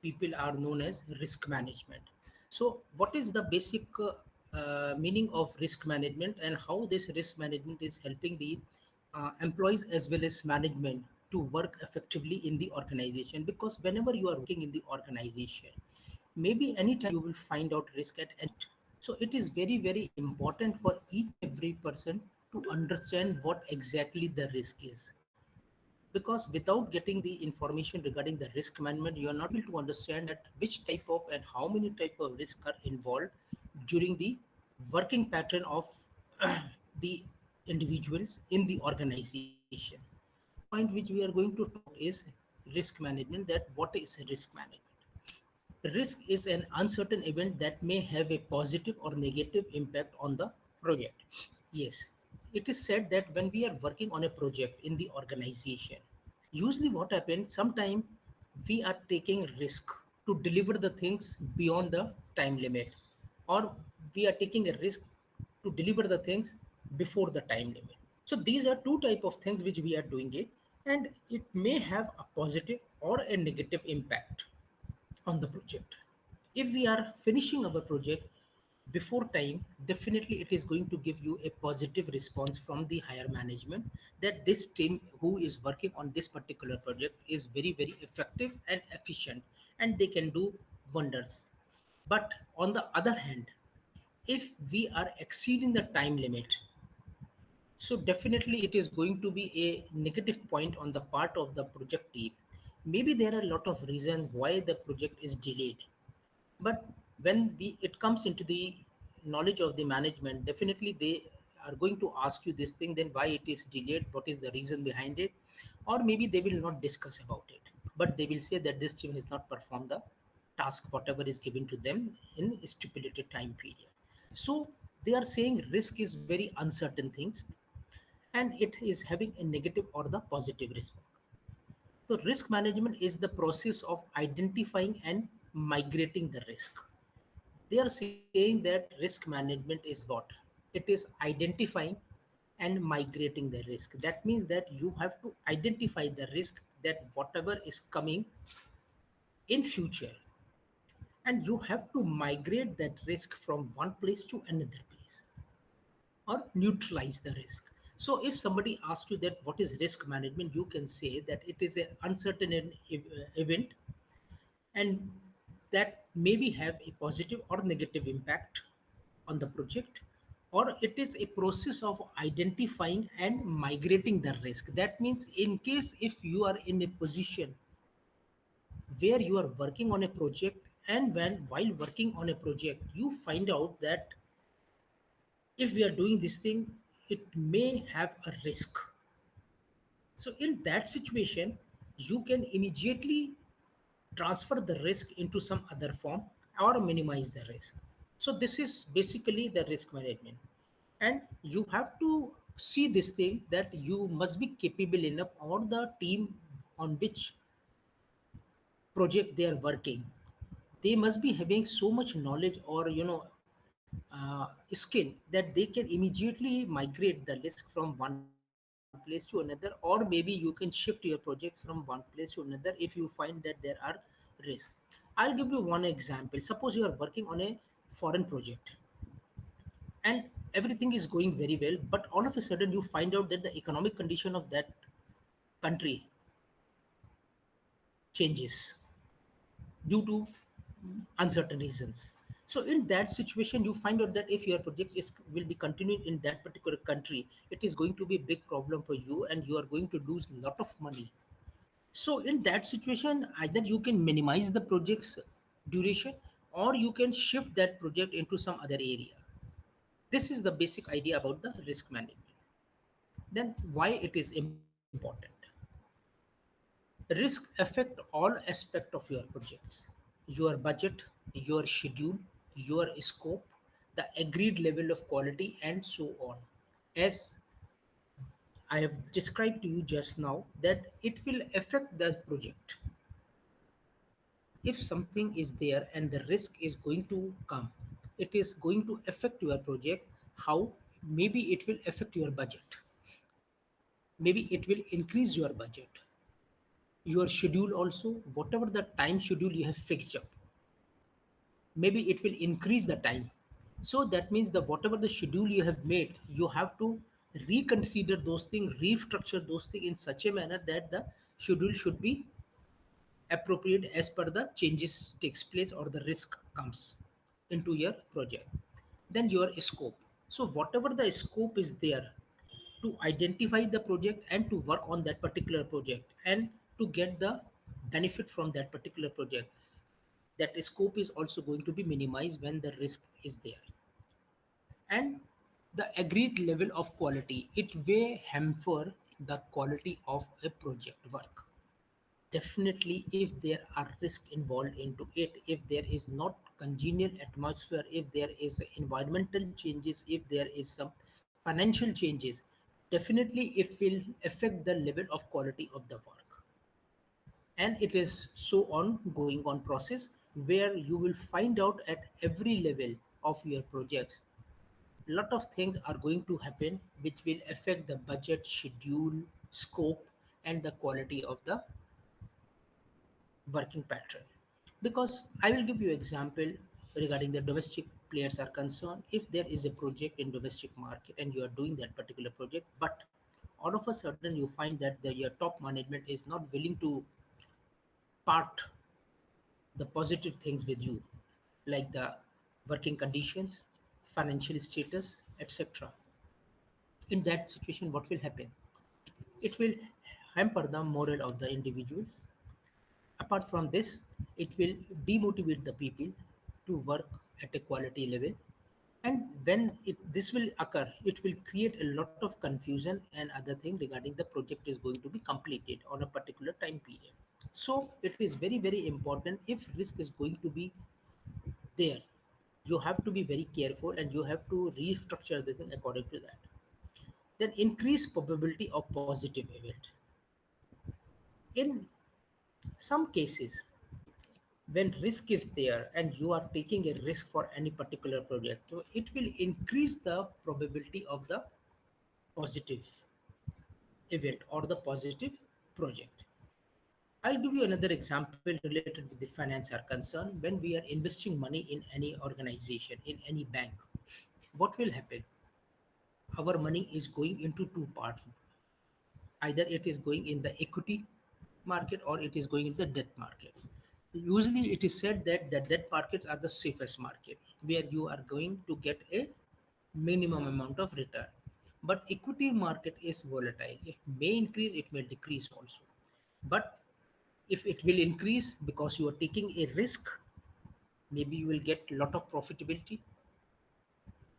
people are known as risk management. So, what is the basic meaning of risk management, and how this risk management is helping the employees as well as management to work effectively in the organization? Because whenever you are working in the organization, maybe anytime you will find out risk at any point. So it is very, very important for each and every person to understand what exactly the risk is, because without getting the information regarding the risk management, you are not able to understand that which type of and how many type of risk are involved during the working pattern of the individuals in the organization. So the first point which we are going to talk about is risk management. That what is risk management? Risk is an uncertain event that may have a positive or negative impact on the project. Yes, it is said that when we are working on a project in the organization, usually what happens, sometimes we are taking risk to deliver the things beyond the time limit, or we are taking a risk to deliver the things before the time limit. So these are two type of things which we are doing it, and it may have a positive or a negative impact on the project. If we are finishing our project before time, definitely it is going to give you a positive response from the higher management that this team who is working on this particular project is very, very effective and efficient, and they can do wonders. But on the other hand, if we are exceeding the time limit, so definitely it is going to be a negative point on the part of the project team. Maybe there are a lot of reasons why the project is delayed, but when it comes into the knowledge of the management, definitely they are going to ask you this thing, then why it is delayed, what is the reason behind it, or maybe they will not discuss about it, but they will say that this team has not performed the task whatever is given to them in stipulated time period. So they are saying risk is very uncertain things, and it is having a negative or the positive response. So risk management is the process of identifying and migrating the risk. They are saying that risk management is what? It is identifying and migrating the risk. That means that you have to identify the risk, that whatever is coming in future, and you have to migrate that risk from one place to another place, or neutralize the risk. So if somebody asks you that what is risk management, you can say that it is an uncertain event, and that maybe have a positive or negative impact on the project, or it is a process of identifying and migrating the risk. That means in case if you are in a position where you are working on a project, and when while working on a project you find out that if we are doing this thing, it may have a risk. So in that situation, you can immediately transfer the risk into some other form or minimize the risk. So this is basically the risk management. And you have to see this thing, that you must be capable enough, or the team on which project they are working, they must be having so much knowledge, or skill, that they can immediately migrate the risk from one place to another, or maybe you can shift your projects from one place to another if you find that there are risks. I'll give you one example. Suppose you are working on a foreign project, and everything is going very well, but all of a sudden you find out that the economic condition of that country changes due to uncertain reasons. So in that situation, you find out that if your project is will be continued in that particular country, it is going to be a big problem for you, and you are going to lose a lot of money. So in that situation, either you can minimize the project's duration, or you can shift that project into some other area. This is the basic idea about the risk management. Then why it is important? Risk affect all aspect of your projects: your budget, your schedule, your scope, the agreed level of quality, and so on. As I have described to you just now, that it will affect the project. If something is there and the risk is going to come, it is going to affect your project. How? Maybe it will affect your budget, maybe it will increase your budget, your schedule also, whatever the time schedule you have fixed up, maybe it will increase the time. So that means the whatever the schedule you have made, you have to reconsider those things, restructure those things in such a manner that the schedule should be appropriate as per the changes takes place or the risk comes into your project. Then your scope. So whatever the scope is there, to identify the project and to work on that particular project and to get the benefit from that particular project, that scope is also going to be minimized when the risk is there. And the agreed level of quality, it may hamper the quality of a project work. Definitely, if there are risks involved into it, if there is not congenial atmosphere, if there is environmental changes, if there is some financial changes, definitely it will affect the level of quality of the work. And it is so on going on process, where you will find out at every level of your projects, lot of things are going to happen which will affect the budget, schedule, scope, and the quality of the working pattern. Because I will give you example regarding the domestic players are concerned. If there is a project in domestic market and you are doing that particular project, but all of a sudden you find that your top management is not willing to part the positive things with you, like the working conditions, financial status, etc. In that situation, what will happen? It will hamper the morale of the individuals. Apart from this, it will demotivate the people to work at a quality level. And when this will occur, it will create a lot of confusion and other thing regarding the project is going to be completed on a particular time period. So it is very, very important. If risk is going to be there, you have to be very careful and you have to restructure the thing according to that. Then increase probability of positive event. In some cases, when risk is there and you are taking a risk for any particular project, so it will increase the probability of the positive event or the positive project. I'll give you another example related with the finance are concerned. When we are investing money in any organization, in any bank, what will happen? Our money is going into two parts. Either it is going in the equity market or it is going in the debt market. Usually it is said that the debt markets are the safest market, where you are going to get a minimum amount of return. But equity market is volatile. It may increase, it may decrease also. But if it will increase because you are taking a risk, maybe you will get a lot of profitability.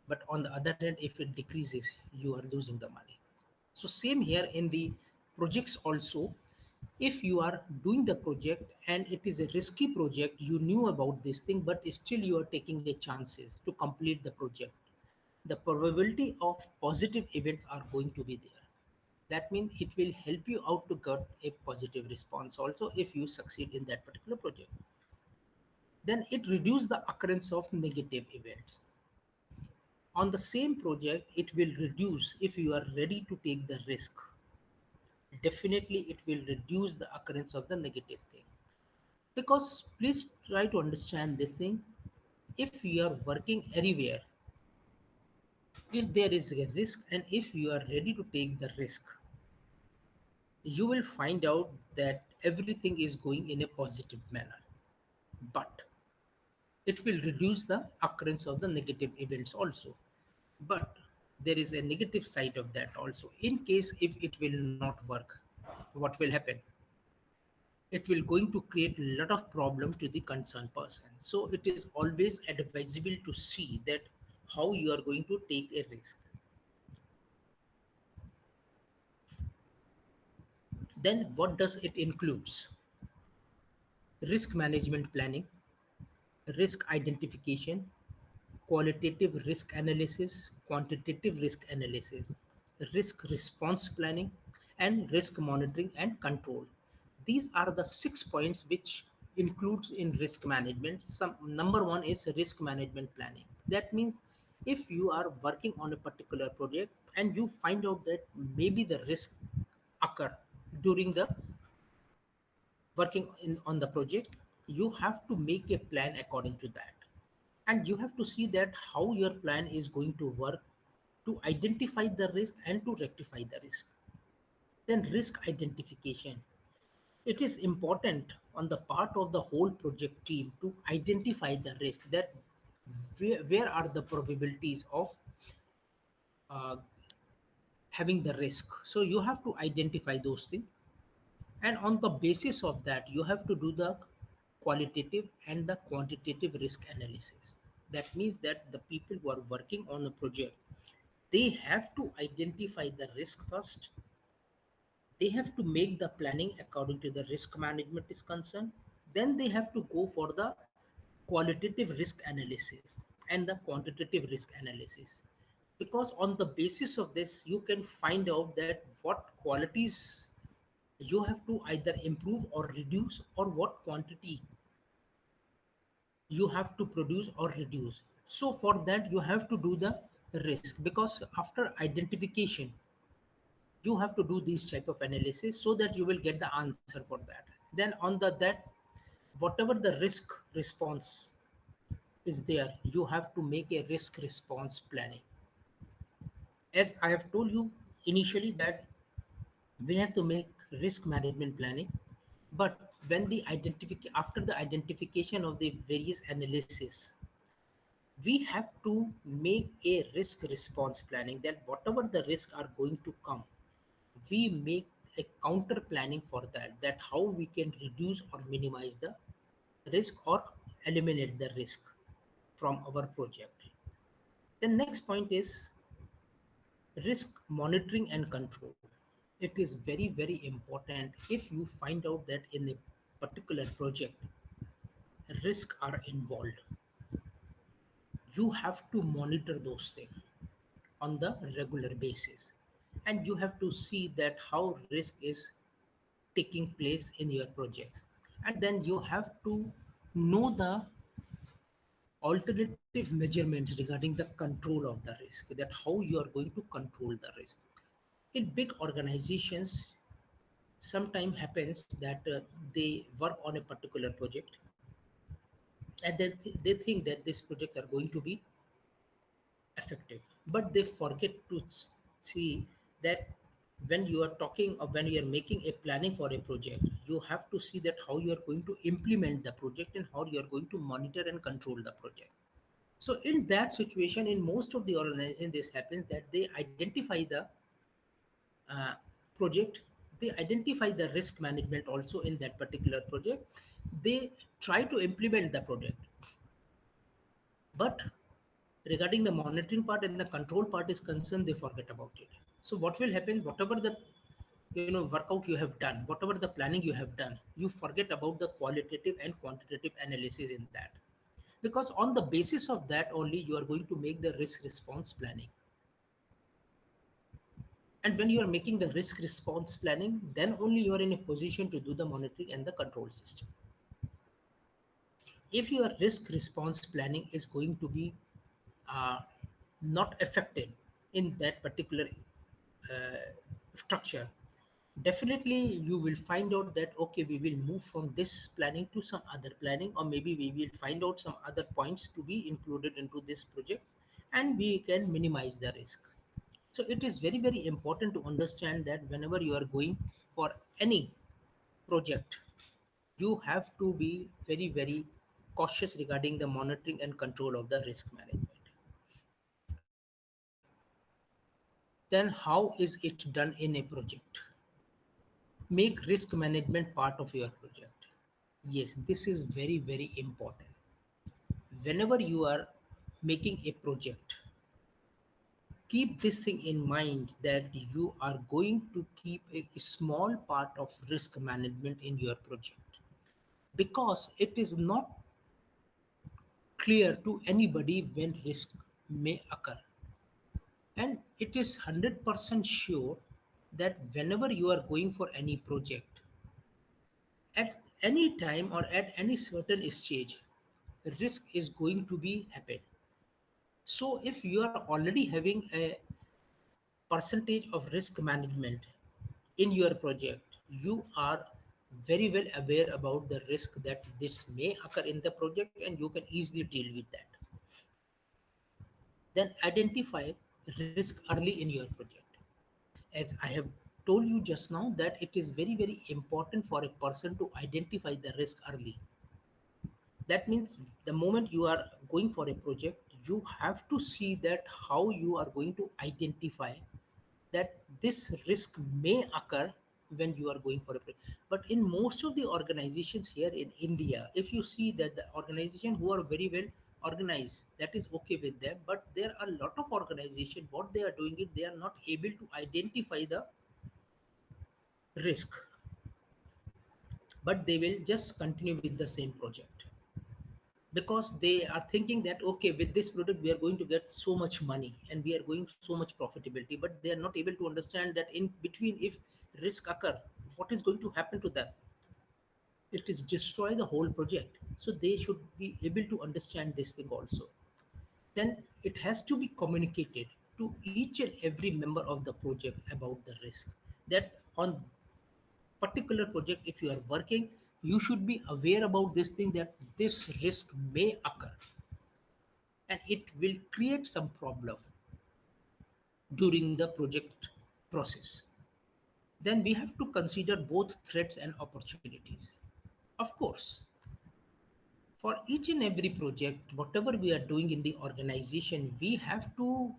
But on the other hand, if it decreases, you are losing the money. So same here in the projects also. If you are doing the project and it is a risky project, you knew about this thing, but still you are taking a chances to complete the project, the probability of positive events are going to be there. That means it will help you out to get a positive response also if you succeed in that particular project. Then it reduces the occurrence of negative events. On the same project, it will reduce if you are ready to take the risk. Definitely, it will reduce the occurrence of the negative thing. Because please try to understand this thing. If you are working anywhere, if there is a risk and if you are ready to take the risk, you will find out that everything is going in a positive manner. But it will reduce the occurrence of the negative events also. But there is a negative side of that also. In case if it will not work, what will happen? It will going to create a lot of problem to the concerned person. So it is always advisable to see that how you are going to take a risk. Then what does it includes? Risk management planning, risk identification, qualitative risk analysis, quantitative risk analysis, risk response planning, and risk monitoring and control. These are the 6 points which includes in risk management. Some number one is risk management planning. That means if you are working on a particular project and you find out that maybe the risk occur during the working on the project, you have to make a plan according to that, and you have to see that how your plan is going to work to identify the risk and to rectify the risk. Then risk identification, it is important on the part of the whole project team to identify the risk, that where are the probabilities of uh, having the risk. So you have to identify those things, and on the basis of that you have to do the qualitative and the quantitative risk analysis. That means that the people who are working on a project, they have to identify the risk first. They have to make the planning according to the risk management is concerned. Then they have to go for the qualitative risk analysis and the quantitative risk analysis, because on the basis of this you can find out that what qualities you have to either improve or reduce, or what quantity you have to produce or reduce. So for that you have to do the risk, because after identification you have to do these type of analysis so that you will get the answer for that. Then on the that whatever the risk response is there, you have to make a risk response planning. As I have told you initially that we have to make risk management planning, but when the after the identification of the various analysis, we have to make a risk response planning, that whatever the risks are going to come, we make a counter planning for that, that how we can reduce or minimize the risk or eliminate the risk from our project. The next point is risk monitoring and control. It is very, very important. If you find out that in a particular project risks are involved, you have to monitor those things on the regular basis, and you have to see that how risk is taking place in your projects. And then you have to know the alternative measurements regarding the control of the risk, that how you are going to control the risk. In big organizations, sometimes happens that they work on a particular project, and then they think that these projects are going to be effective, but they forget to see that when you are talking or when you are making a planning for a project, you have to see that how you are going to implement the project and how you are going to monitor and control the project. So in that situation, in most of the organization, this happens that they identify the uh, project, they identify the risk management also in that particular project, they try to implement the project, but regarding the monitoring part and the control part is concerned, they forget about it. So what will happen, whatever the workout you have done, whatever the planning you have done, you forget about the qualitative and quantitative analysis in that, because on the basis of that only you are going to make the risk response planning. And when you are making the risk response planning, then only you are in a position to do the monitoring and the control system. If your risk response planning is going to be uh, not affected in that particular structure, definitely you will find out that okay, we will move from this planning to some other planning, or maybe we will find out some other points to be included into this project, and we can minimize the risk. So it is very, very important to understand that whenever you are going for any project, you have to be very, very cautious regarding the monitoring and control of the risk management. Then how is it done in a project? Make risk management part of your project. Yes, this is very, very important. Whenever you are making a project, keep this thing in mind, that you are going to keep a small part of risk management in your project, because it is not clear to anybody when risk may occur. And it is 100% sure that whenever you are going for any project, at any time or at any certain stage, risk is going to be happen. So if you are already having a percentage of risk management in your project, you are very well aware about the risk that this may occur in the project, and you can easily deal with that. Then identify risk early in your project. As I have told you just now, that it is very, very important for a person to identify the risk early. That means the moment you are going for a project, you have to see that how you are going to identify that this risk may occur when you are going for a project. But in most of the organizations here in India, if you see that the organization who are very well organized, that is okay with them. But there are a lot of organization, what they are doing it, they are not able to identify the risk, but they will just continue with the same project because they are thinking that okay, with this product we are going to get so much money and we are going so much profitability, but they are not able to understand that in between, if risk occur, what is going to happen to them? It is destroy the whole project. So they should be able to understand this thing also. Then it has to be communicated to each and every member of the project about the risk, that on particular project if you are working, you should be aware about this thing, that this risk may occur and it will create some problem during the project process. Then we have to consider both threats and opportunities. Of course, for each and every project, whatever we are doing in the organization, we have to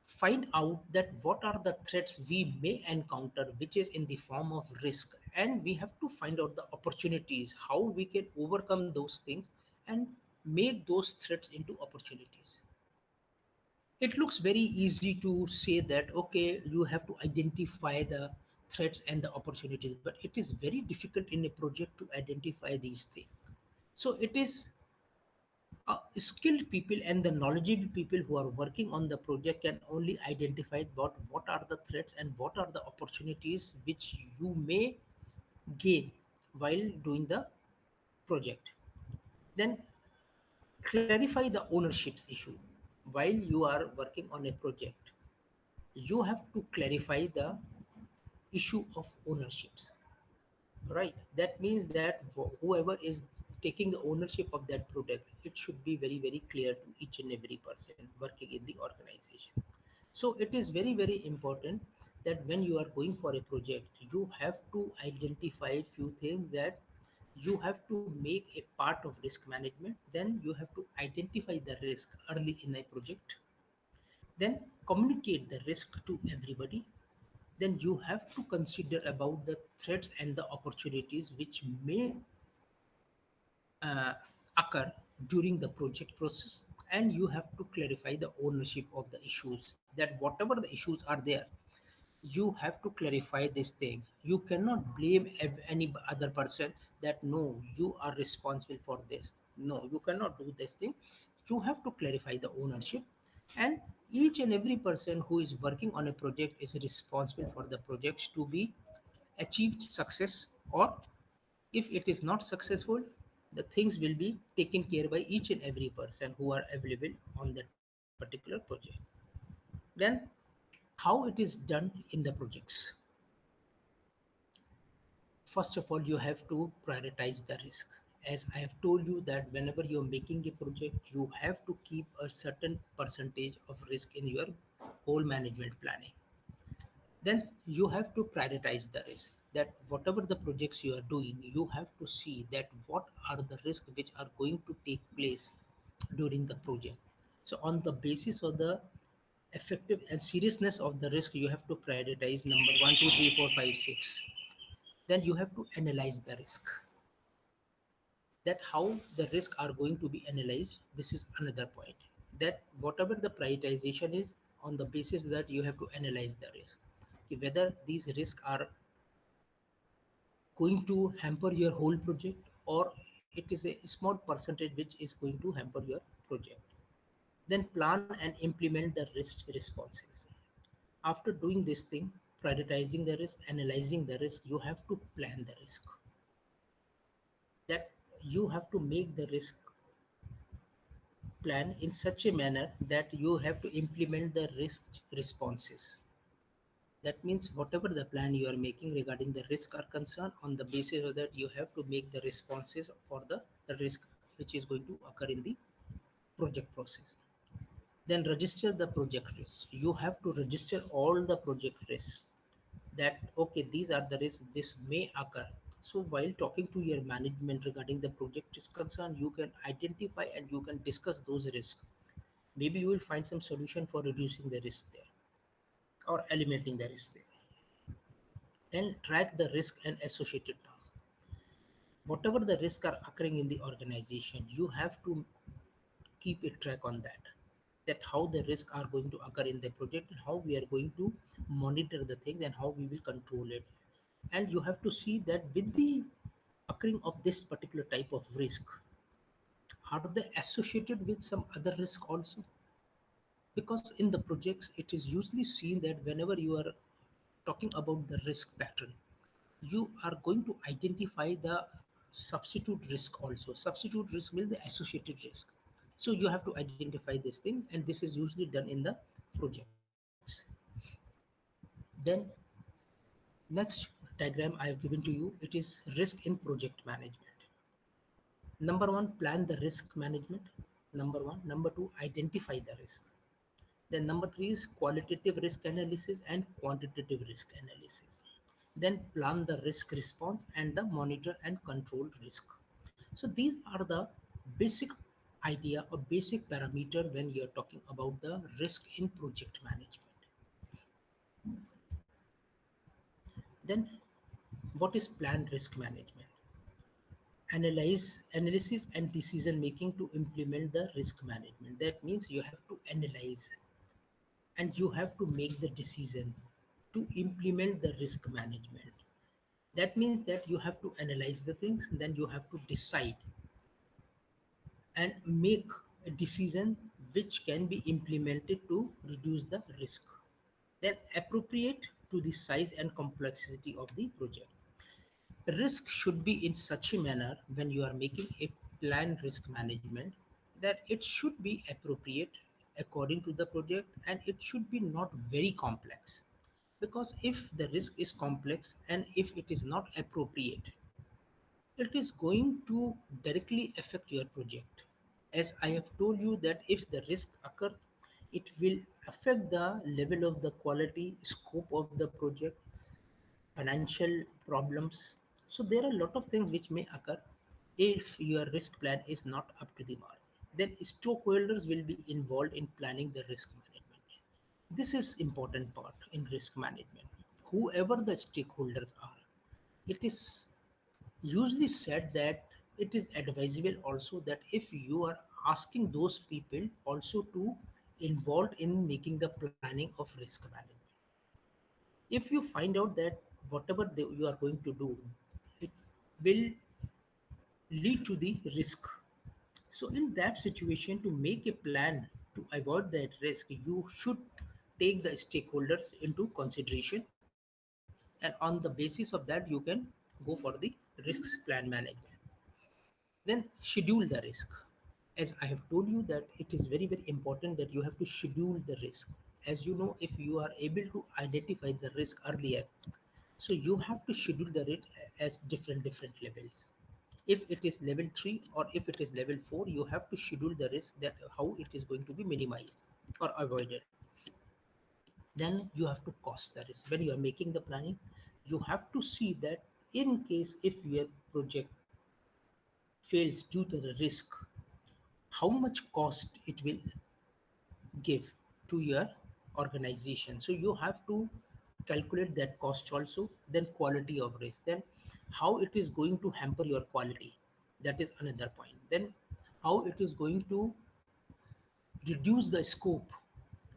find out that what are the threats we may encounter, which is in the form of risk, and we have to find out the opportunities, how we can overcome those things and make those threats into opportunities. It looks very easy to say that okay, you have to identify the threats and the opportunities, but it is very difficult in a project to identify these things. So it is skilled people and the knowledgeable people who are working on the project can only identify what are the threats and what are the opportunities which you may gain while doing the project. Then clarify the ownerships issue. While you are working on a project, you have to clarify the issue of ownerships, right? That means that whoever is taking the ownership of that product, it should be very, very clear to each and every person working in the organization. So it is very, very important that when you are going for a project, you have to identify few things, that you have to make a part of risk management. Then you have to identify the risk early in a project, then communicate the risk to everybody. Then you have to consider about the threats and the opportunities which may uh, occur during the project process, and you have to clarify the ownership of the issues, that whatever the issues are there, you have to clarify this thing. You cannot blame any other person that no, you are responsible for this. No, you cannot do this thing. You have to clarify the ownership, and each and every person who is working on a project is responsible for the projects to be achieved success, or if it is not successful, the things will be taken care by each and every person who are available on that particular project. Then how it is done in the projects. First of all, you have to prioritize the risk. As I have told you that whenever you're making a project, you have to keep a certain percentage of risk in your whole management planning. Then you have to prioritize the risk, that whatever the projects you are doing, you have to see that what are the risks which are going to take place during the project. So on the basis of the effective and seriousness of the risk, you have to prioritize number one, two, three, four, five, six. Then you have to analyze the risk, that how the risk are going to be analyzed. This is another point, that whatever the prioritization is, on the basis that you have to analyze the risk. Okay, whether these risks are going to hamper your whole project, or it is a small percentage which is going to hamper your project. Then plan and implement the risk responses. After doing this thing, prioritizing the risk, analyzing the risk, you have to plan the risk, that you have to make the risk plan in such a manner that you have to implement the risk responses. That means whatever the plan you are making regarding the risk are concerned, on the basis of that you have to make the responses for the risk which is going to occur in the project process. Then register the project risks. You have to register all the project risks, that okay, these are the risks, this may occur. So while talking to your management regarding the project is concerned, you can identify and you can discuss those risks. Maybe you will find some solution for reducing the risk there or eliminating the risk there. Then track the risk and associated tasks. Whatever the risks are occurring in the organization, you have to keep a track on that, that how the risks are going to occur in the project and how we are going to monitor the things and how we will control it. And you have to see that with the occurring of this particular type of risk, are they associated with some other risk also? Because in the projects it is usually seen that whenever you are talking about the risk pattern, you are going to identify the substitute risk also. Substitute risk means the associated risk. So you have to identify this thing, and this is usually done in the projects. Then next diagram I have given to you, it is risk in project management. Number one, plan the risk management. Number one. Number two, identify the risk. Then number three is qualitative risk analysis and quantitative risk analysis. Then plan the risk response and the monitor and control risk. So these are the basic idea or basic parameter when you're talking about the risk in project management. Then what is planned risk management? Analysis and decision making to implement the risk management. That means you have to analyze and you have to make the decisions to implement the risk management. That means that you have to analyze the things, then you have to decide and make a decision which can be implemented to reduce the risk, then appropriate to the size and complexity of the project. Risk should be in such a manner when you are making a planned risk management, that it should be appropriate according to the project, and it should be not very complex. Because if the risk is complex and if it is not appropriate, it is going to directly affect your project. As I have told you that if the risk occurs, it will affect the level of the quality, scope of the project, financial problems. So there are a lot of things which may occur if your risk plan is not up to the mark. Then stakeholders will be involved in planning the risk management. This is important part in risk management. Whoever the stakeholders are, it is usually said that it is advisable also that if you are asking those people also to involved in making the planning of risk management. If you find out that whatever you are going to do, it will lead to the risk, so in that situation, to make a plan to avoid that risk, you should take the stakeholders into consideration, and on the basis of that you can go for the risks plan management. Then schedule the risk. As I have told you that it is very very important that you have to schedule the risk. As you know, if you are able to identify the risk earlier, so you have to schedule the risk as different levels. If it is level 3 or if it is level 4, you have to schedule the risk, that how it is going to be minimized or avoided. Then you have to cost the risk. When you are making the planning, you have to see that in case if your project fails due to the risk, how much cost it will give to your organization. So you have to calculate that cost also. Then quality of risk, then how it is going to hamper your quality, that is another point. Then how it is going to reduce the scope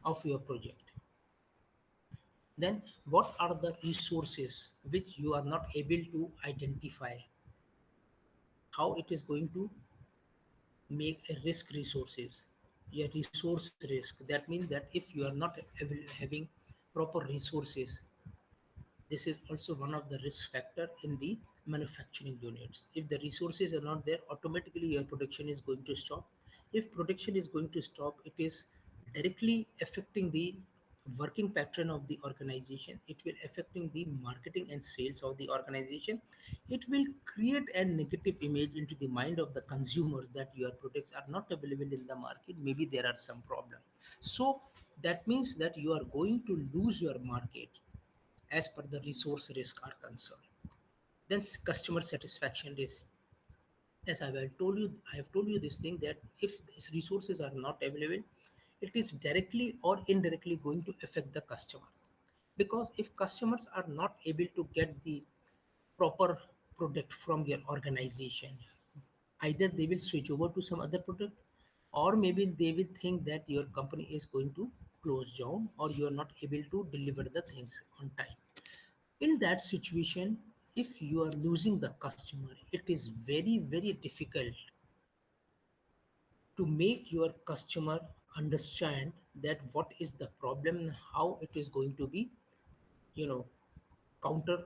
of your project. Then what are the resources which you are not able to identify, how it is going to make a risk resources, a resource risk. That means that if you are not having proper resources, this is also one of the risk factor in the manufacturing units. If the resources are not there, automatically your production is going to stop. If production is going to stop, it is directly affecting the working pattern of the organization, it will affecting the marketing and sales of the organization. It will create a negative image into the mind of the consumers that your products are not available in the market, maybe there are some problem. So that means that you are going to lose your market as per the resource risk are concerned. Then customer satisfaction risk. As I have told you this thing that if these resources are not available, it is directly or indirectly going to affect the customers. Because if customers are not able to get the proper product from your organization, either they will switch over to some other product, or maybe they will think that your company is going to close down, or you are not able to deliver the things on time. In that situation, if you are losing the customer, it is very very difficult to make your customer understand that what is the problem and how it is going to be, you know, counter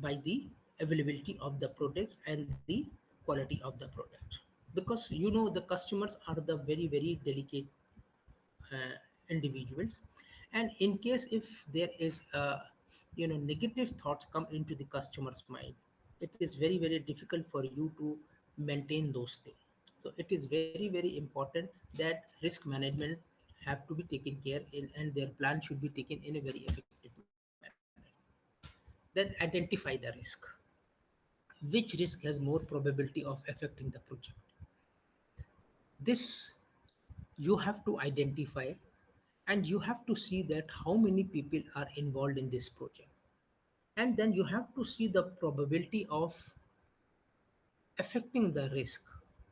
by the availability of the products and the quality of the product. Because the customers are the very very delicate individuals, and in case if there is negative thoughts come into the customer's mind, it is very very difficult for you to maintain those things. So it is very very important that risk management have to be taken care in, and their plan should be taken in a very effective manner. Then identify the risk. Which risk has more probability of affecting the project? This you have to identify, and you have to see that how many people are involved in this project, and then you have to see the probability of affecting the risk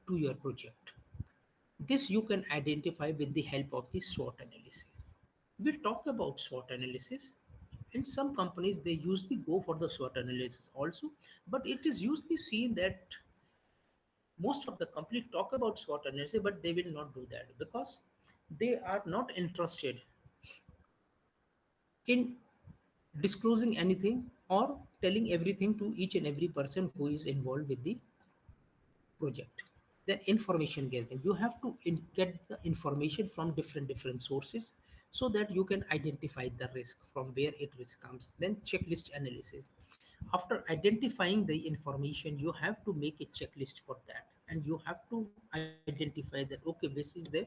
to your project. This you can identify with the help of the SWOT analysis. We'll talk about SWOT analysis. In some companies they usually go for the SWOT analysis also, but it is usually seen that most of the companies talk about SWOT analysis, but they will not do that because they are not interested in disclosing anything or telling everything to each and every person who is involved with the project. Then information gathering, you have to get the information from different sources so that you can identify the risk from where it risk comes. Then checklist analysis. After identifying the information, you have to make a checklist for that, and you have to identify that okay, this is the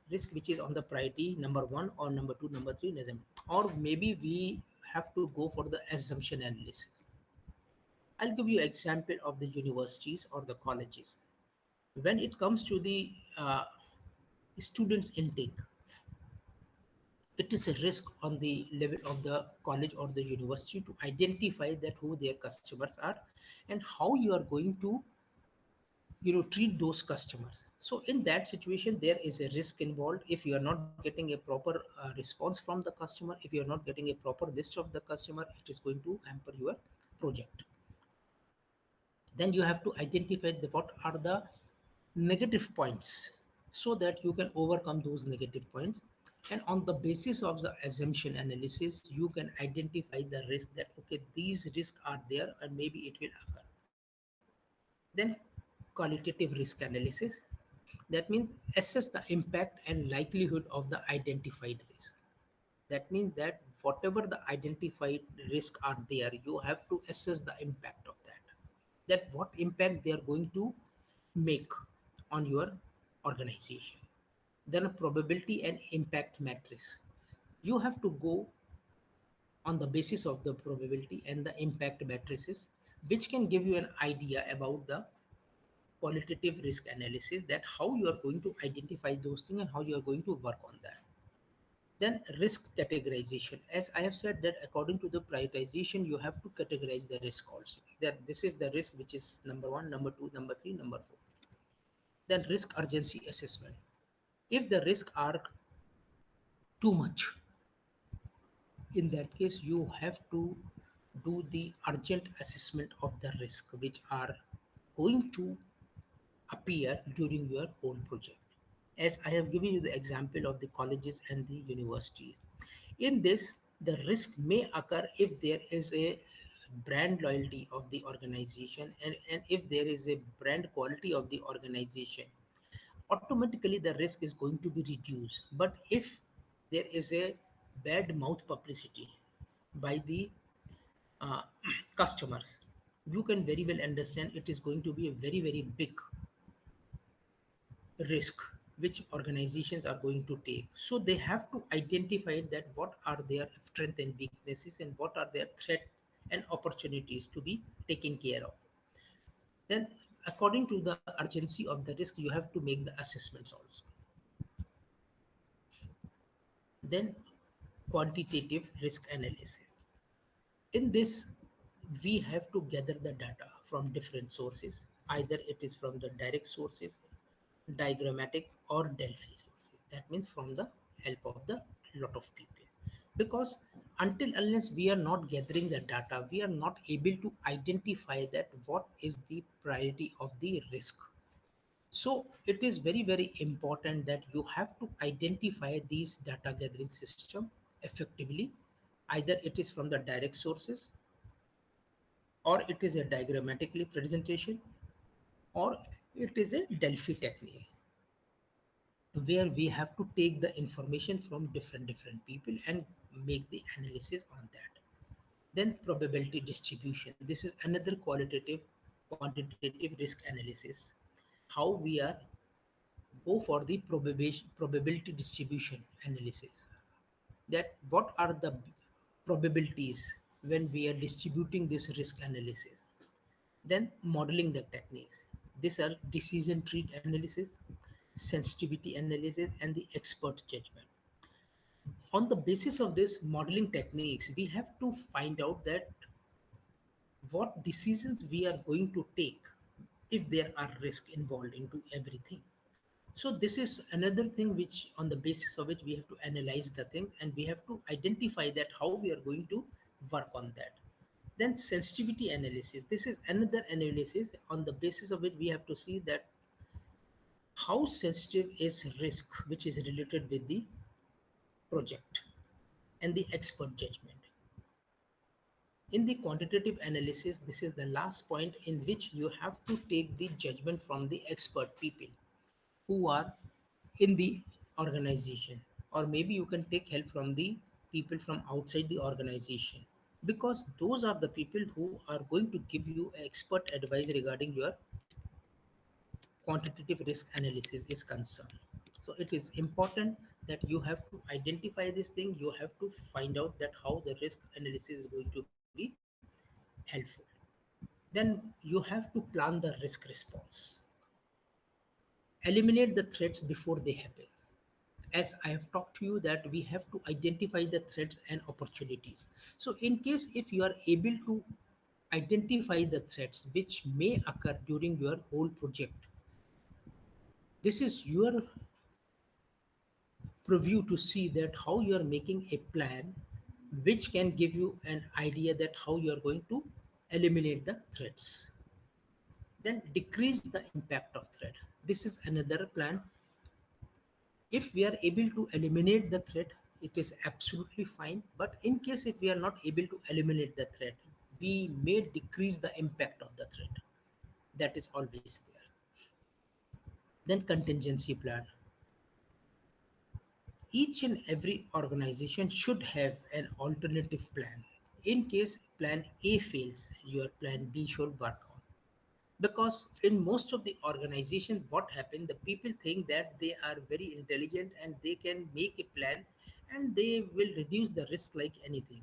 risk which is on the priority number 1 or number 2, number 3, or maybe we have to go for the assumption analysis. I'll give you example of the universities or the colleges. When it comes to the students intake, it is a risk on the level of the college or the university to identify that who their customers are and how you are going to treat those customers. So in that situation there is a risk involved. If you are not getting a proper response from the customer, if you are not getting a proper list of the customer, it is going to hamper your project. Then you have to identify what are the negative points so that you can overcome those negative points. And on the basis of the assumption analysis, you can identify the risk that okay, these risks are there and maybe it will occur. Then qualitative risk analysis, that means assess the impact and likelihood of the identified risk. That means that whatever the identified risks are there, you have to assess the impact of that what impact they are going to make on your organization. Then a probability and impact matrix. You have to go on the basis of the probability and the impact matrices, which can give you an idea about the qualitative risk analysis, that how you are going to identify those things and how you are going to work on that. Then risk categorization. As I have said that according to the prioritization, you have to categorize the risk also. That this is the risk which is number one, number two, number three, number four. Then risk urgency assessment. If the risks are too much, in that case you have to do the urgent assessment of the risk which are going to appear during your whole project. As I have given you the example of the colleges and the universities. In this, the risk may occur if there is a brand loyalty of the organization, and if there is a brand quality of the organization, automatically the risk is going to be reduced. But if there is a bad mouth publicity by the uh, customers, you can very well understand it is going to be a very, very big risk which organizations are going to take. So they have to identify that what are their strengths and weaknesses and what are their threats and opportunities to be taken care of. Then according to the urgency of the risk, you have to make the assessments also. Then quantitative risk analysis. In this, we have to gather the data from different sources. Either it is from the direct sources, diagrammatic, or Delphi sources. That means from the help of the lot of people. Because until unless we are not gathering the data, we are not able to identify that what is the priority of the risk. So it is very, very important that you have to identify these data gathering system effectively. Either it is from the direct sources, or it is a diagrammatically presentation, or it is a Delphi technique where we have to take the information from different people and make the analysis on that. Then probability distribution. This is another quantitative risk analysis. How we are go for the probability distribution analysis, that what are the probabilities when we are distributing this risk analysis. Then modeling the techniques. These are decision tree analysis, sensitivity analysis, and the expert judgment. On the basis of this modeling techniques, we have to find out that what decisions we are going to take if there are risks involved into everything. So this is another thing which on the basis of which we have to analyze the things and we have to identify that how we are going to work on that. Then sensitivity analysis. This is another analysis on the basis of which we have to see that how sensitive is risk which is related with the project and the expert judgment. In the quantitative analysis, this is the last point in which you have to take the judgment from the expert people who are in the organization, or maybe you can take help from the people from outside the organization, because those are the people who are going to give you expert advice regarding your quantitative risk analysis is concerned. So it is important that you have to identify this thing, you have to find out that how the risk analysis is going to be helpful. Then you have to plan the risk response, eliminate the threats before they happen. As I have talked to you that we have to identify the threats and opportunities. So in case if you are able to identify the threats which may occur during your whole project, this is your preview to see that how you are making a plan which can give you an idea that how you are going to eliminate the threats. Then decrease the impact of threat. This is another plan. If we are able to eliminate the threat, it is absolutely fine. But in case if we are not able to eliminate the threat, we may decrease the impact of the threat. That is always there. Then contingency plan. Each and every organization should have an alternative plan. In case plan A fails, your plan B should work on. Because in most of the organizations, what happens, the people think that they are very intelligent and they can make a plan and they will reduce the risk like anything.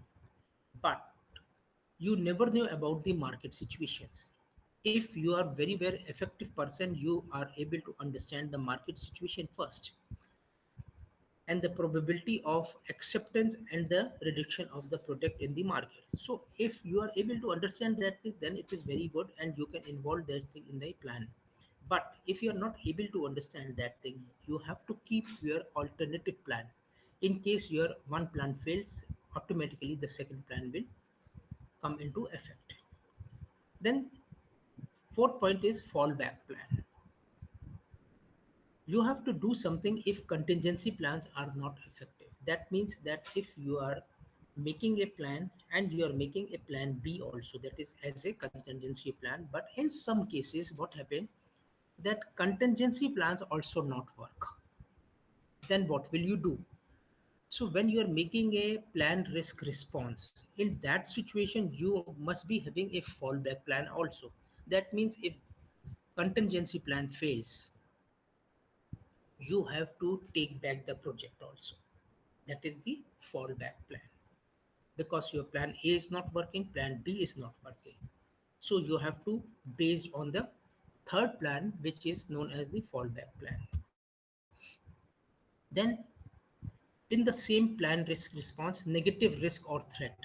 But you never know about the market situations. If you are very effective person, you are able to understand the market situation first and the probability of acceptance and the reduction of the product in the market. So if you are able to understand that thing, then it is very good and you can involve that thing in the plan. But if you are not able to understand that thing, you have to keep your alternative plan. In case your one plan fails, automatically the second plan will come into effect. Then fourth point is fallback plan. You have to do something if contingency plans are not effective. That means that if you are making a plan and you are making a plan B also, that is as a contingency plan, but in some cases what happened, that contingency plans also not work. Then what will you do? So when you are making a plan risk response, in that situation you must be having a fallback plan also. That means if contingency plan fails, you have to take back the project also. That is the fallback plan. Because your plan A is not working, plan B is not working. So you have to based on the third plan, which is known as the fallback plan. Then in the same plan risk response, negative risk or threat,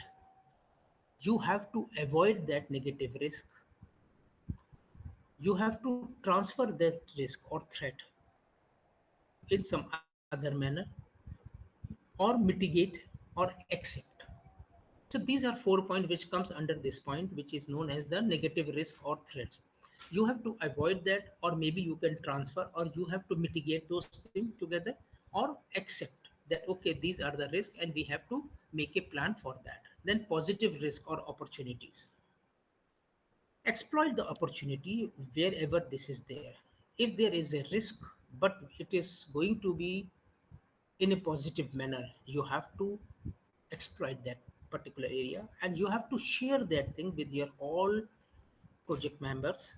you have to avoid that negative risk. You have to transfer that risk or threat in some other manner, or mitigate or accept. So these are 4 points which comes under this point, which is known as the negative risk or threats. You have to avoid that, or maybe you can transfer, or you have to mitigate those things together, or accept that okay, these are the risks and we have to make a plan for that. Then positive risk or opportunities. Exploit the opportunity wherever this is there. If there is a risk, but it is going to be in a positive manner, you have to exploit that particular area, and you have to share that thing with your all project members,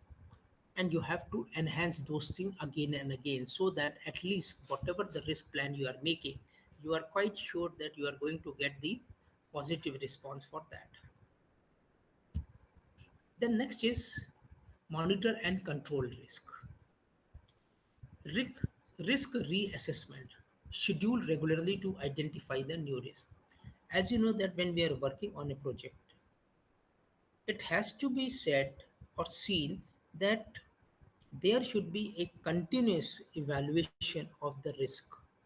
and you have to enhance those things again and again, so that at least whatever the risk plan you are making, you are quite sure that you are going to get the positive response for that. Then next is monitor and control risk. Risk, risk reassessment. Schedule regularly to identify the new risk. As you know that when we are working on a project, it has to be said or seen that there should be a continuous evaluation of the risk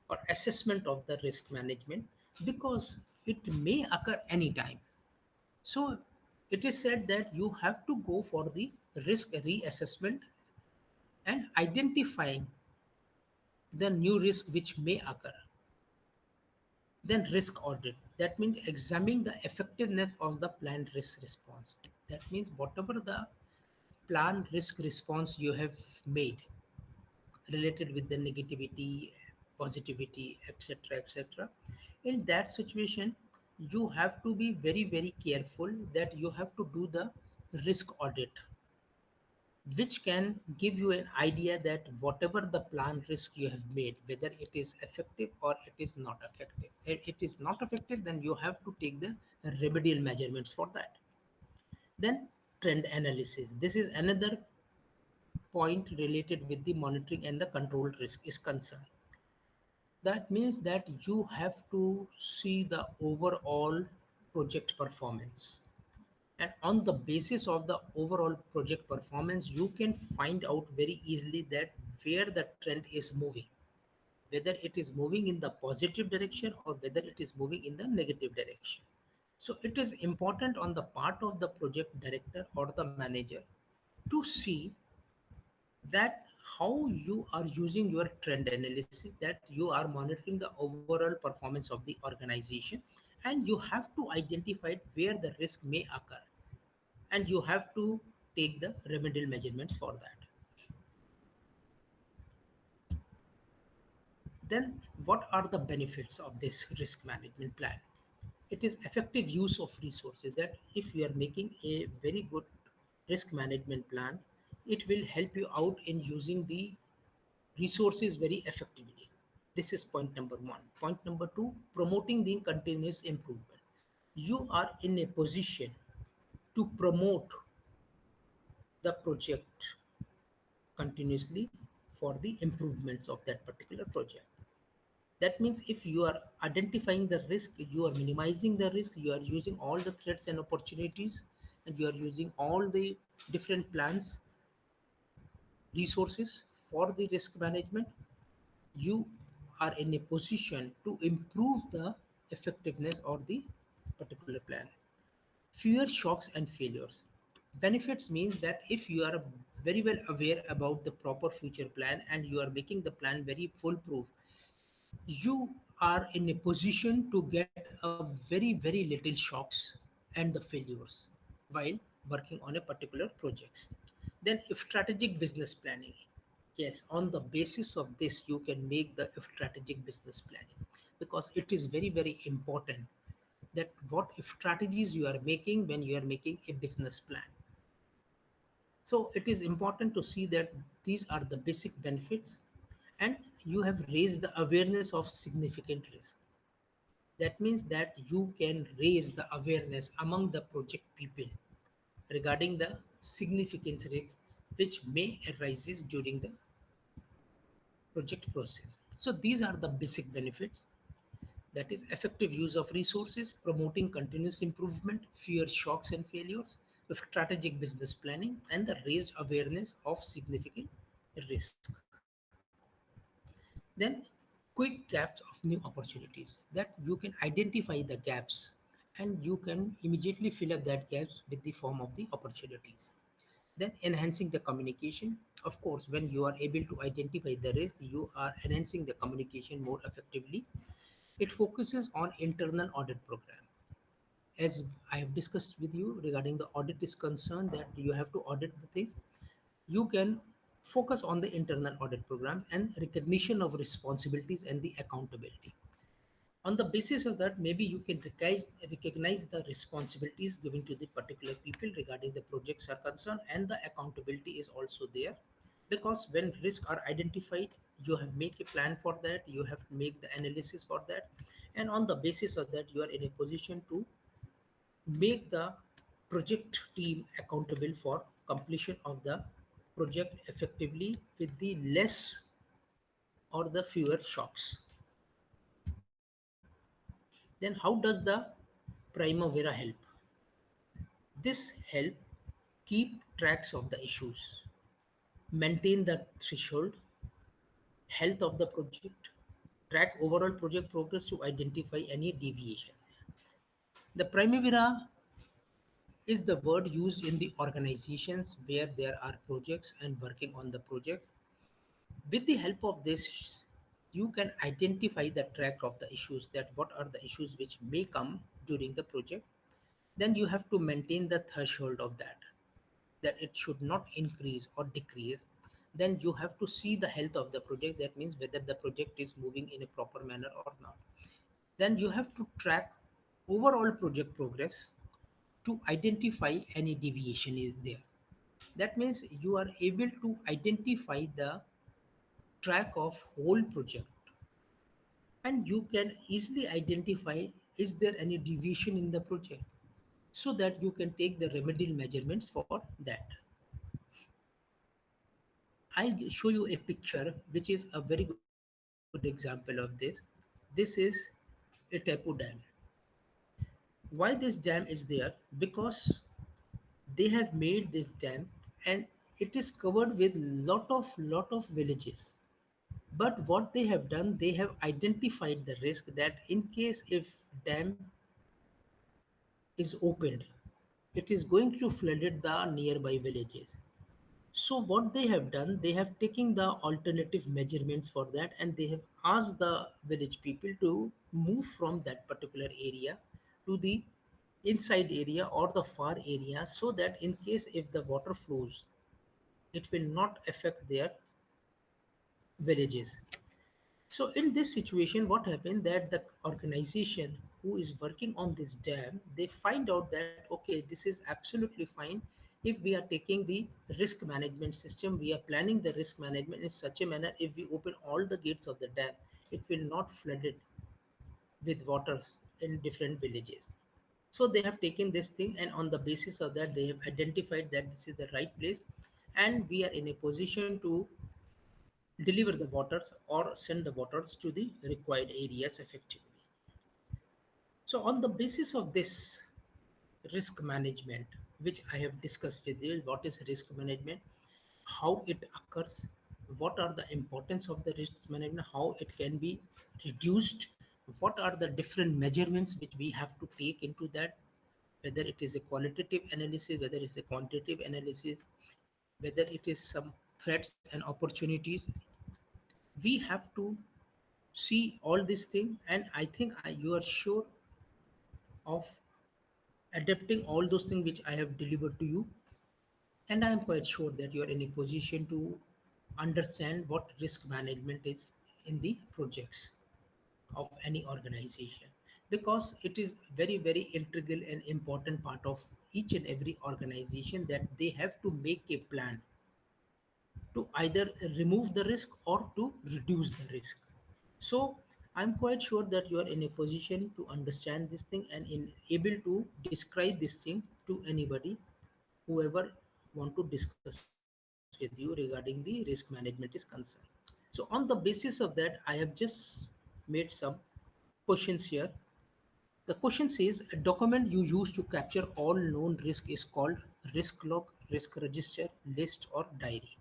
or assessment of the risk management, because it may occur anytime. So it is said that you have to go for the risk reassessment and identifying the new risk which may occur. Then risk audit. That means examining the effectiveness of the planned risk response. That means whatever the plan risk response you have made related with the negativity, positivity, etc., etc. In that situation, you have to be very, very careful that you have to do the risk audit, which can give you an idea that whatever the plan risk you have made, whether it is effective or it is not effective. If it is not effective, then you have to take the remedial measurements for that. Then trend analysis. This is another point related with the monitoring and the control risk is concerned. That means that you have to see the overall project performance. And on the basis of the overall project performance, you can find out very easily that where the trend is moving, whether it is moving in the positive direction or whether it is moving in the negative direction. So it is important on the part of the project director or the manager to see that how you are using your trend analysis, that you are monitoring the overall performance of the organization, and you have to identify where the risk may occur, and you have to take the remedial measurements for that. Then what are the benefits of this risk management plan? It is effective use of resources. That if you are making a very good risk management plan, it will help you out in using the resources very effectively. This is point number one. Point number two, promoting the continuous improvement. You are in a position to promote the project continuously for the improvements of that particular project. That means if you are identifying the risk, you are minimizing the risk, you are using all the threats and opportunities, and you are using all the different plans, resources for the risk management, you are in a position to improve the effectiveness of the particular plan. Fewer shocks and failures. Benefits means that if you are very well aware about the proper future plan and you are making the plan very foolproof, you are in a position to get a very, very little shocks and the failures while working on a particular projects. Then strategic business planning. Yes, on the basis of this, you can make the strategic business planning, because it is very, very important that what strategies you are making when you are making a business plan. So it is important to see that these are the basic benefits, and you have raised the awareness of significant risk. That means that you can raise the awareness among the project people regarding the significant risks which may arises during the project process. So these are the basic benefits, that is effective use of resources, promoting continuous improvement, fewer shocks and failures, strategic business planning, and the raised awareness of significant risk. Then quick gaps of new opportunities, that you can identify the gaps and you can immediately fill up that gaps with the form of the opportunities. Then enhancing the communication. Of course, when you are able to identify the risk, you are enhancing the communication more effectively. It focuses on internal audit program. As I have discussed with you regarding the audit is concerned, that you have to audit the things, you can focus on the internal audit program and recognition of responsibilities and the accountability. On the basis of that, maybe you can recognize the responsibilities given to the particular people regarding the projects are concerned, and the accountability is also there, because when risks are identified, you have make a plan for that, you have to make the analysis for that, and on the basis of that, you are in a position to make the project team accountable for completion of the project effectively with the less or the fewer shocks. Then how does the Primavera help? This help keep tracks of the issues, maintain the threshold, health of the project, track overall project progress to identify any deviation. The Primavera is the word used in the organizations where there are projects and working on the projects. With the help of this, you can identify the track of the issues, that what are the issues which may come during the project. Then you have to maintain the threshold of that it should not increase or decrease. Then you have to see the health of the project, that means whether the project is moving in a proper manner or not. Then you have to track overall project progress to identify any deviation is there. That means you are able to identify the track of whole project, and you can easily identify is there any deviation in the project, so that you can take the remedial measurements for that. I'll show you a picture which is a very good example of this. This is a Tapu Dam. Why this dam is there? Because they have made this dam, and it is covered with lot of villages. But what they have done, they have identified the risk that in case if dam is opened, it is going to flooded the nearby villages. So what they have done, they have taken the alternative measurements for that, and they have asked the village people to move from that particular area to the inside area or the far area, so that in case if the water flows, it will not affect their villages. So in this situation, what happened that the organization who is working on this dam, they find out that okay, this is absolutely fine if we are taking the risk management system, we are planning the risk management in such a manner. If we open all the gates of the dam, it will not flood it with waters in different villages. So they have taken this thing, and on the basis of that, they have identified that this is the right place, and we are in a position to deliver the waters or send the waters to the required areas effectively. So, on the basis of this risk management, which I have discussed with you, what is risk management, how it occurs, what are the importance of the risk management, how it can be reduced, what are the different measurements which we have to take into that, whether it is a qualitative analysis, whether it's a quantitative analysis, whether it is some threats and opportunities, we have to see all this thing. And I think you are sure of adapting all those things which I have delivered to you, and I am quite sure that you are in a position to understand what risk management is in the projects of any organization, because it is very integral and important part of each and every organization that they have to make a plan to either remove the risk or to reduce the risk. So I'm quite sure that you are in a position to understand this thing and in able to describe this thing to anybody, whoever want to discuss with you regarding the risk management is concerned. So on the basis of that, I have just made some questions here. The question says a document you use to capture all known risk is called risk log, risk register, list, or diary.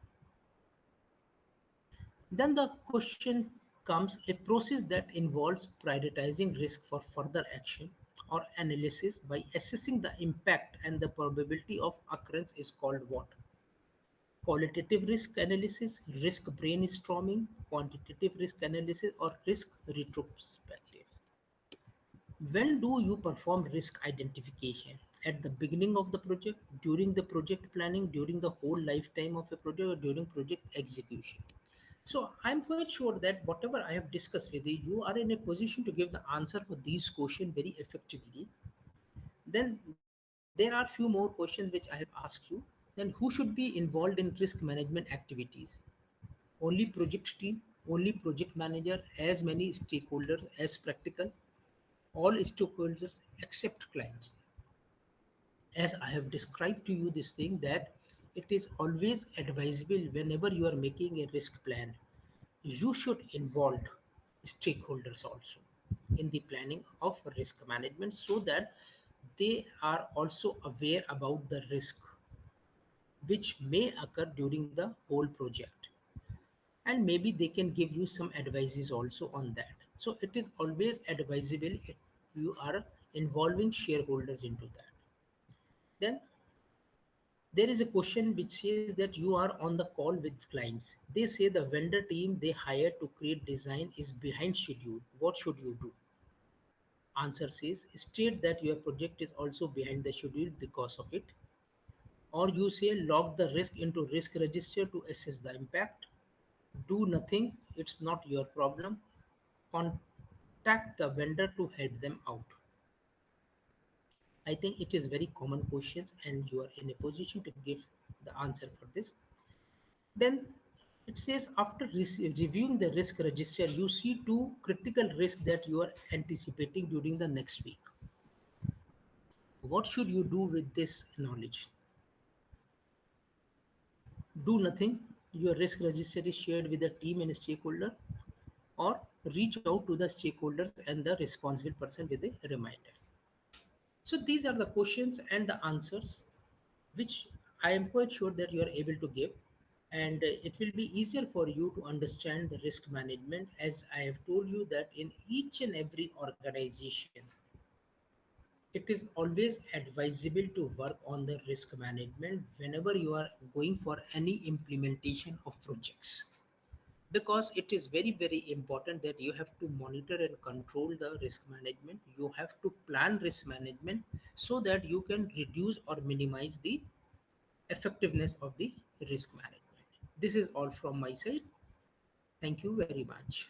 Then the question comes a process that involves prioritizing risk for further action or analysis by assessing the impact and the probability of occurrence is called what? Qualitative risk analysis, risk brainstorming, quantitative risk analysis, or risk retrospective. When do you perform risk identification? At the beginning of the project, during the project planning, during the whole lifetime of a project, or during project execution? So I'm quite sure that whatever I have discussed with you, you are in a position to give the answer for these questions very effectively. Then there are few more questions which I have asked you. Then who should be involved in risk management activities? Only project team, only project manager, as many stakeholders as practical, all stakeholders except clients. As I have described to you this thing that it is always advisable whenever you are making a risk plan, you should involve stakeholders also in the planning of risk management so that they are also aware about the risk which may occur during the whole project, and maybe they can give you some advices also on that. So it is always advisable if you are involving shareholders into that. Then there is a question which says that you are on the call with clients. They say the vendor team they hire to create design is behind schedule. What should you do? Answer says state that your project is also behind the schedule because of it. Or you say log the risk into risk register to assess the impact. Do nothing, it's not your problem. Contact the vendor to help them out. I think it is very common questions and you are in a position to give the answer for this. Then it says after reviewing the risk register, you see two critical risks that you are anticipating during the next week. What should you do with this knowledge? Do nothing. Your risk register is shared with the team and stakeholder, or reach out to the stakeholders and the responsible person with a reminder. So these are the questions and the answers which I am quite sure that you are able to give, and it will be easier for you to understand the risk management, as I have told you that in each and every organization it is always advisable to work on the risk management whenever you are going for any implementation of projects, because it is very important that you have to monitor and control the risk management. You have to plan risk management so that you can reduce or minimize the effectiveness of the risk management. This is all from my side. Thank you very much.